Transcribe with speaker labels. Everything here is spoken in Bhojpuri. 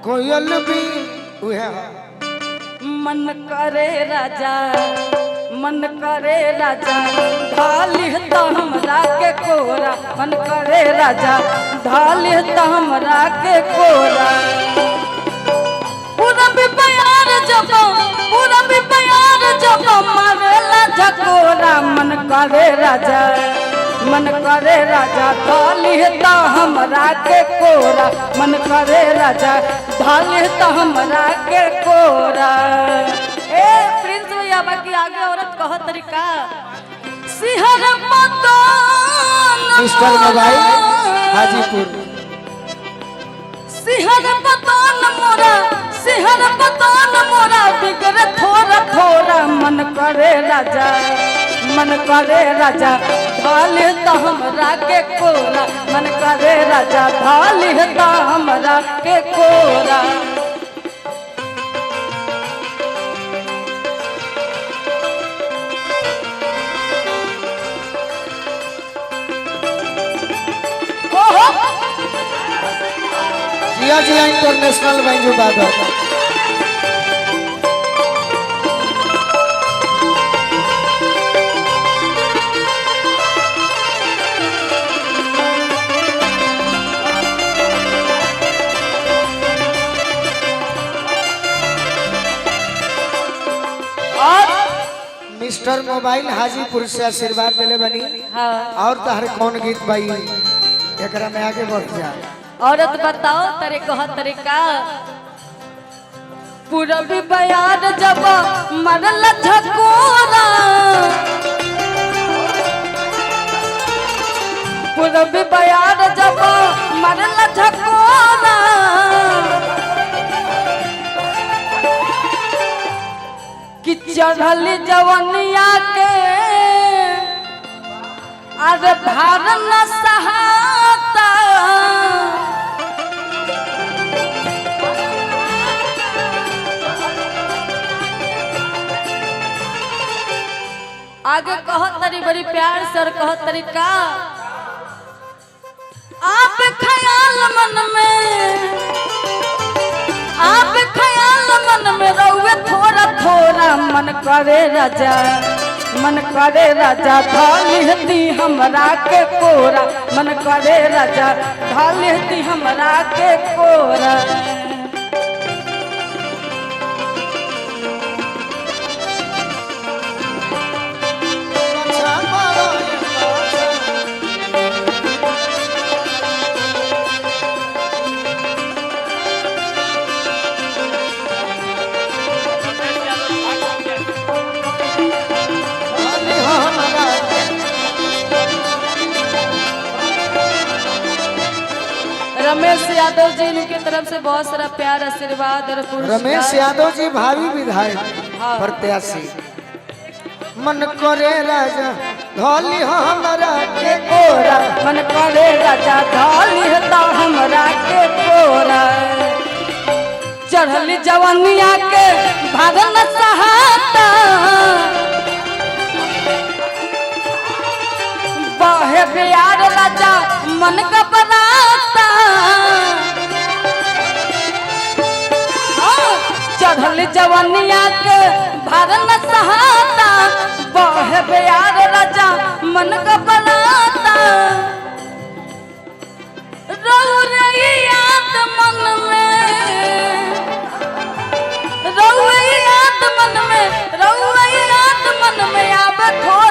Speaker 1: कोयल भी
Speaker 2: मन करे राजा मन करे राजा ढाली तो हमरा के कोरा मन करे राजा ढाली तो हमरा के कोरा पूरा भी प्यार जब मारेला झकोरा मन करे राजा ढाली तो हमरा के कोरा मन करे राजा ढाली तो हमरा के कोरा। ए प्रिंस भैया बाकी आगे औरत कहो तरीका सिहर मदन
Speaker 1: मिस्टर मोबाइल हाजीपुर
Speaker 2: सिहर मदन मोरा बिगड़ थोड़ा थोड़ा मन करे राजा ढाली तो हमरा के कोरा मन करे राजा ढाली तो हमरा के कोरा।
Speaker 1: जिया जिया इंटरनेशनल बैंजो बादल मिस्टर मोबाइल हाजीपुर से आशीर्वाद दिले बनी।
Speaker 2: हाँ। और
Speaker 1: तहरे कौन गीत भाई एकरा में आगे बढ़ जा।
Speaker 2: औरत बताओ तेरे कह तरीका पूरा भी बयान जब मरल झकोरा पूरा भी बयान जब मरल झकोरा कि चढ़ल जवनिया के अरे भार न सहाता आगे कहो तरी बड़ी प्यार से और कहो तरीका आप ख्याल मन में रहुए थोड़ा थोड़ा मन करे राजा ढाली हमरा के कोरा मन करे राजा ढाली हमरा के कोरा। रमेश यादव जी की तरफ से बहुत सारा प्यार आशीर्वाद और पुरस्कार।
Speaker 1: रमेश यादव जी भावी विधायक प्रत्याशी मन करे राजा ढाली हमरा के कोरा
Speaker 2: मन करे राजा ढाली तो हमरा के कोरा चढ़ल जवनिया के भागन सहाता बहे प्यार राजा मन का बनाता चढ़ल जवनिया के भरन सहाता बहे प्यार राजा मन का बनाता रहु रे याद मन में आवे थोड़ा